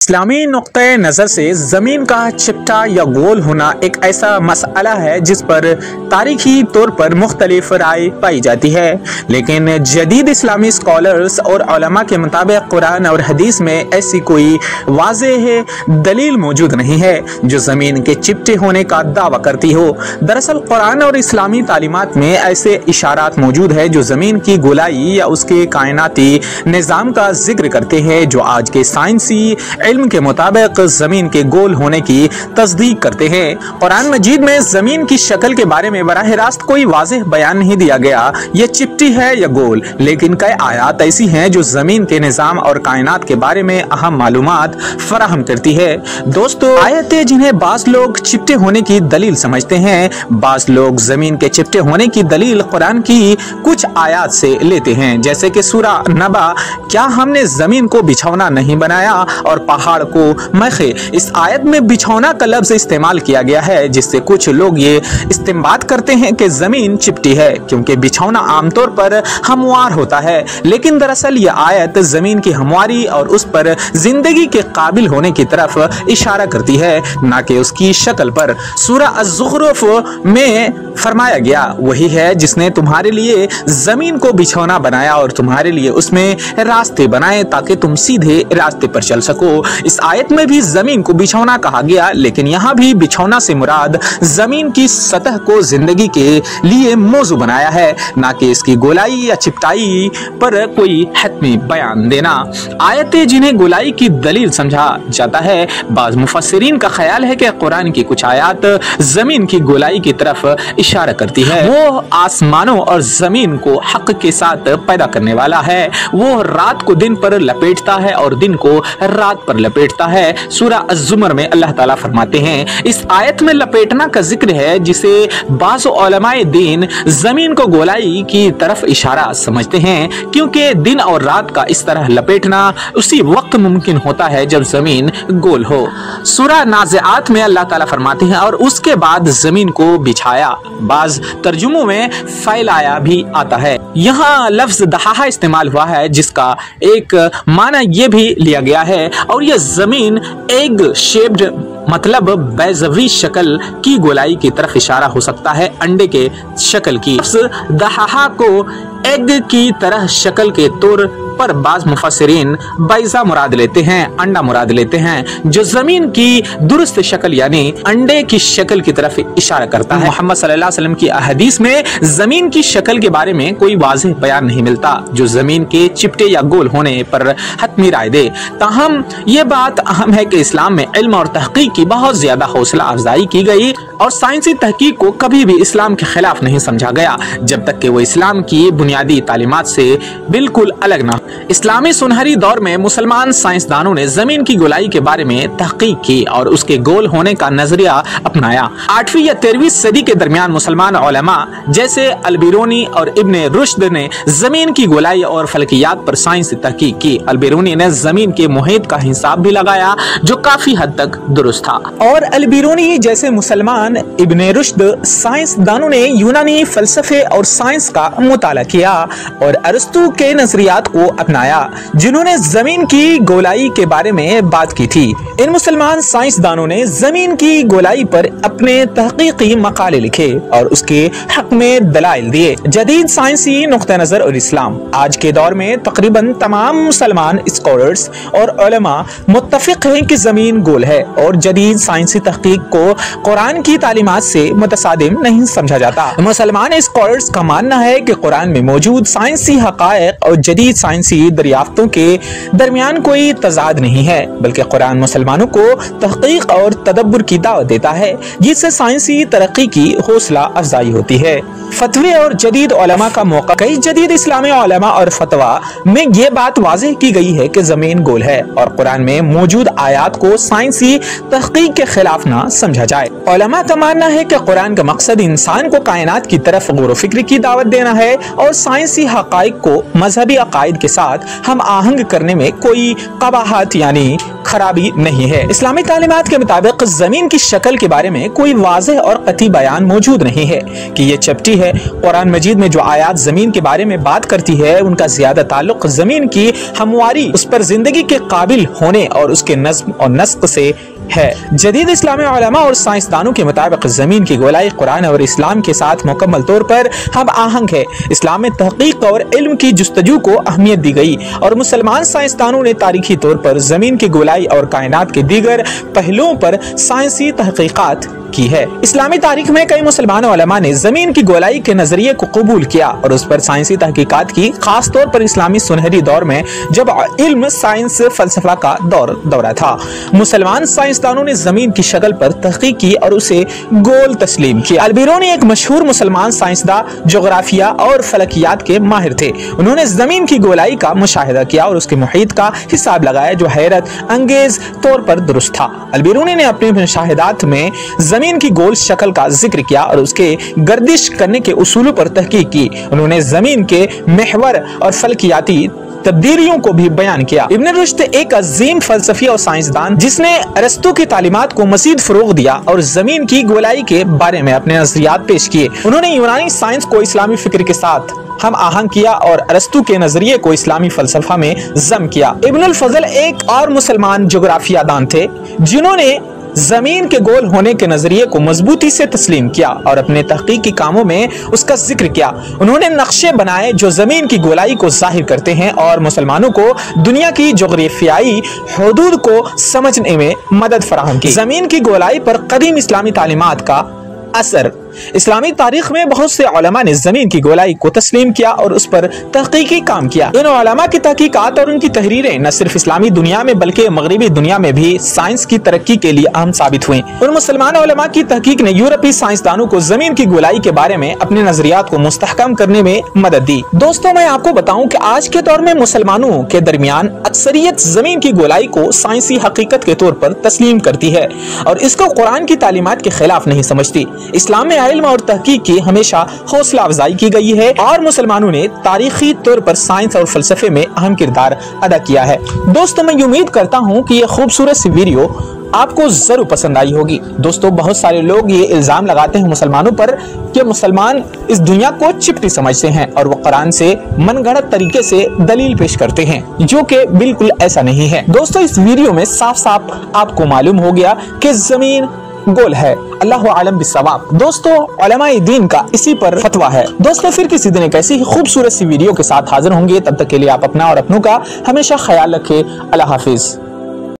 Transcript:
इस्लामी नुक्ते नज़र से ज़मीन का चिपटा या गोल होना एक ऐसा मसला है जिस पर तारीखी तौर पर मुख्तलिफ राय पाई जाती है, लेकिन जदीद इस्लामी स्कॉलर्स और उलमा के मुताबिक कुरान और हदीस में ऐसी कोई वाज़ेह दलील मौजूद नहीं है जो ज़मीन के चिपटे होने का दावा करती हो। दरअसल कुरान और इस्लामी तालीमात में ऐसे इशारात मौजूद है जो ज़मीन की गोलाई या उसके कायनाती निज़ाम का जिक्र करते हैं, जो आज के साइंसी इल्म के मुताबिक जमीन के गोल होने की तस्दीक करते हैं। कुरान मजीद में जमीन की शक्ल के बारे में बराह रास्त कोई वाज़ेह बयान नहीं दिया गया, ये चिपटी है या गोल, लेकिन कई आयात ऐसी हैं जो जमीन के निज़ाम और कायनात के बारे में अहम मालूमात फराहम करती है। दोस्तों, आयतें जिन्हें बाज़ लोग चिपटे होने की दलील समझते हैं, बाज़ लोग जमीन के चिपटे होने की दलील कुरान की कुछ आयात से लेते हैं, जैसे कि सूरा नबा, क्या हमने जमीन को बिछौना नहीं बनाया और पहाड़ को मखे। इस आयत में बिछौना का लफ्ज इस्तेमाल किया गया है, जिससे कुछ लोग ये इस्तेमाल करते हैं कि जमीन चिपटी है क्योंकि बिछौना आमतौर पर हमवार होता है, लेकिन दरअसल ये आयत जमीन की हमवारी और उस पर जिंदगी के काबिल होने की तरफ इशारा करती है, ना कि उसकी शक्ल पर। सूरा अज़्ज़ुख़रुफ़ में फरमाया गया, वही है जिसने तुम्हारे लिए जमीन को बिछौना बनाया और तुम्हारे लिए उसमें रास्ते बनाए ताकि तुम सीधे रास्ते पर चल सको। इस आयत में भी जमीन को बिछौना कहा गया, लेकिन यहाँ भी बिछौना से मुराद जमीन की सतह को जिंदगी के लिए मौजू बनाया है, ना कि इसकी गोलाई या चिपटाई पर कोई हतमी बयान देना। आयतें जिन्हें गोलाई की दलील समझा जाता है, बाज़ मुफस्सिरीन का ख्याल है कि कुरान की कुछ आयत जमीन की गोलाई की तरफ इशारा करती है। वो आसमानों और जमीन को हक के साथ पैदा करने वाला है, वो रात को दिन पर लपेटता है और दिन को रात पर लपेटता है। सूरा अज़्ज़ुमर में अल्लाह ताला फरमाते हैं, इस आयत में लपेटना का जिक्र है, जिसे बाज़ उलमाए दीन जमीन को गोलाई की तरफ इशारा समझते हैं, क्योंकि दिन और रात का इस तरह लपेटना उसी वक्त मुमकिन होता है जब जमीन गोल हो। सूरा नाज़िआत में अल्लाह ताला फरमाते हैं, और उसके बाद जमीन को बिछाया। बाज़ तर्जुमों में फैलाया भी आता है। यहाँ लफ्ज दहाहा इस्तेमाल हुआ है, जिसका एक माना ये भी लिया गया है, और यह जमीन एग शेप्ड मतलब बैज़वी शक्ल की गोलाई की तरफ इशारा हो सकता है, अंडे के शक्ल की। दहाहा को एग की तरह शक्ल के तौर पर बाज़ मुफस्सिरीन बैज़ा मुराद लेते हैं, अंडा मुराद लेते हैं, जो जमीन की दुरुस्त शक्ल यानी अंडे की शक्ल की तरफ इशारा करता है। मोहम्मद सल्लल्लाहु अलैहि वसल्लम की अहदीस में जमीन की शक्ल के बारे में कोई वाज़ेह बयान नहीं मिलता जो जमीन के चिपटे या गोल होने पर हतमी राय दे। ताहम ये बात अहम है कि इस्लाम में इल्म और तहकीक की बहुत ज्यादा हौसला अफजाई की गई, और साइंसी तहकीक को कभी भी इस्लाम के खिलाफ नहीं समझा गया जब तक कि वो इस्लाम की बुनियादी तालीमात से बिल्कुल अलग ना। इस्लामी सुनहरी दौर में मुसलमान साइंसदानों ने जमीन की गोलाई के बारे में तहकीक की और उसके गोल होने का नजरिया अपनाया। 8वीं या 13वीं सदी के दरमियान मुसलमान उलमा जैसे अल-बिरूनी और इब्ने रुश्द ने जमीन की गोलाई और फल्कियात पर साइंसी तहकीक की। अल-बिरूनी ने जमीन के मुहित का हिसाब भी लगाया जो काफी हद तक दुरुस्त था, और अल-बिरूनी जैसे मुसलमान इब्ने रुश्द साइंसदानों ने यूनानी फलसफे और साइंस का मुताला किया और अरस्तु के नजरियात को अपनाया, जिन्होंने जमीन की गोलाई के बारे में बात की थी। इन मुसलमान साइंसदानों ने जमीन की गोलाई पर अपने तहकीकी मकाले लिखे और उसके हक में दलाइल दिए। जदीद साइंसी नुक्ता नजर और इस्लाम। आज के दौर में तकरीबन तमाम मुसलमान स्कॉलर्स और उलमा मुत्तफिक हैं कि जमीन गोल है, और जदीद साइंसी तहकीक को कुरान की तालीमात से मुतसादिम नहीं समझा जाता। मुसलमान स्कॉलर्स का मानना है कि कुरान में मौजूद साइंसी हकायक और जदीद साइंसी दरियाफ्तों के दरमियान कोई तजाद नहीं है, बल्कि कुरान मुसलमानों को तहकीक और तदब्बुर की दावत देता है, जिससे साइंसी तरक्की की हौसला अफजाई होती है। फतवे और जदीद उलमा का मौका। कई जदीद इस्लामी उलमा और फतवा में ये बात वाज़ेह की गई है कि जमीन गोल है, और कुरान में मौजूद आयात को साइंसी तहकीक के खिलाफ ना समझा जाए। उलमा का मानना है कि कुरान का मकसद इंसान को कायनात की तरफ गौर व फिक्र की दावत देना है, और साइंसी हकाइक को मजहबी अकायद के साथ हम आहंग करने में कोई कबाहत यानी खराबी नहीं है। इस्लामी तालीमात के मुताबिक जमीन की शक्ल के बारे में कोई वाज़ेह और कतई बयान मौजूद नहीं है कि ये चपटी है ہے۔ قرآن مجید میں جو آیات زمین کے بارے میں بات کرتی ہے ان کا زیادہ تعلق زمین کی ہمواری، اس پر زندگی کے قابل ہونے اور اس کے نظم اور نسق سے ہے۔ جدید اسلامی علماء اور سائنسدانوں کے مطابق زمین کی گولائی قرآن اور اسلام کے ساتھ مکمل طور پر ہم آہنگ ہے۔ اسلام میں تحقیق اور علم کی جستجو کو اہمیت دی گئی اور مسلمان سائنسدانوں نے تاریخی طور پر زمین کی گولائی اور کائنات کے دیگر پہلوؤں پر سائنسی تحقیقات کی ہے۔ اسلامی تاریخ میں کئی مسلمان علماء نے زمین کی گولائی کے نظریے کو قبول کیا اور اس پر سائنسی تحقیقات کی، خاص طور پر اسلامی سنہری دور میں جب علم، سائنس، فلسفہ کا دورہ تھا۔ مسلمان سائنسدانوں نے زمین کی شکل پر تحقیق کی اور اسے گول تسلیم کیا۔ البیرونی ایک مشہور مسلمان سائنسداں، جغرافیہ اور فلکیات کے ماہر تھے۔ انہوں نے زمین کی گولائی کا مشاہدہ کیا اور اس کے محیط کا حساب لگایا جو حیرت انگیز طور پر درست تھا۔ البیرونی نے اپنے مشاہدات میں زمین کی گول شکل کا ذکر کیا اور اس کے گردش کرنے کے اصولوں پر تحقیق کی۔ انہوں نے زمین کے محور اور فلکیاتی تبدیلیوں کو بھی بیان کیا۔ ابن رشد ایک عظیم فلسفی اور سائنسدان جس نے ارسطو کی تعلیمات کو مزید فروغ دیا اور زمین کی گولائی کے بارے میں اپنے نظریات پیش کیے۔ انہوں نے یونانی سائنس کو اسلامی فکر کے ساتھ ہم آہنگ کیا اور ارسطو کے نظریے کو اسلامی فلسفہ میں ضم کیا۔ ابن الفضل ایک اور مسلمان جغرافیہ دان تھے جنہوں نے زمین کے گول ہونے کے نظریے کو مضبوطی سے تسلیم کیا اور اپنے تحقیقی کاموں میں اس کا ذکر کیا۔ انہوں نے نقشے بنائے جو زمین کی گولائی کو ظاہر کرتے ہیں اور مسلمانوں کو دنیا کی جغرافیائی حدود کو سمجھنے میں مدد فراہم کی۔ زمین کی گولائی پر قدیم اسلامی تعلیمات کا اثر۔ اسلامی تاریخ میں بہت سے علماء نے زمین کی گولائی کو تسلیم کیا اور اس پر تحقیقی کام کیا۔ ان علماء کی تحقیقات اور ان کی تحریریں نہ صرف اسلامی دنیا میں بلکہ مغربی دنیا میں بھی سائنس کی ترقی کے لیے اہم ثابت ہوئیں۔ ان مسلمان علماء کی تحقیق نے یورپی سائنسدانوں کو زمین کی گولائی کے بارے میں اپنے نظریات کو مستحکم کرنے میں مدد دی۔ دوستوں، میں آپ کو بتاؤں کہ آج کے دور میں مسلمانوں کے درمیان اکثریت زمین کی گولائی کو سائنسی حقیقت کے طور پر تسلیم کرتی ہے اور اس کو قرآن کی تعلیمات کے خلاف نہیں سمجھتی۔ اسلام میں علم اور تحقیق کی ہمیشہ حوصلہ افزائی کی گئی ہے اور مسلمانوں نے تاریخی طور پر سائنس اور فلسفے میں اہم کردار ادا کیا ہے۔ دوستوں، میں امید کرتا ہوں کہ یہ خوبصورت سی ویڈیو آپ کو ضرور پسند آئی ہوگی۔ دوستوں، بہت سارے لوگ یہ الزام لگاتے ہیں مسلمانوں پر کہ مسلمان اس دنیا کو چپٹی سمجھتے ہیں اور وہ قرآن سے من گھڑت طریقے سے دلیل پیش کرتے ہیں، جو کہ بالکل ایسا نہیں ہے۔ دوستوں، اس ویڈیو میں صاف صاف آپ کو معلوم ہو گیا کہ زمین گول ہے۔ اللہ عالم بالصواب۔ دوستو، علماء دین کا اسی پر فتویٰ ہے۔ دوستو، پھر کسی دن ایک ایسی خوبصورت سی ویڈیو کے ساتھ حاضر ہوں گے۔ تب تک کے لیے آپ اپنا اور اپنوں کا ہمیشہ خیال رکھیں۔ اللہ حافظ۔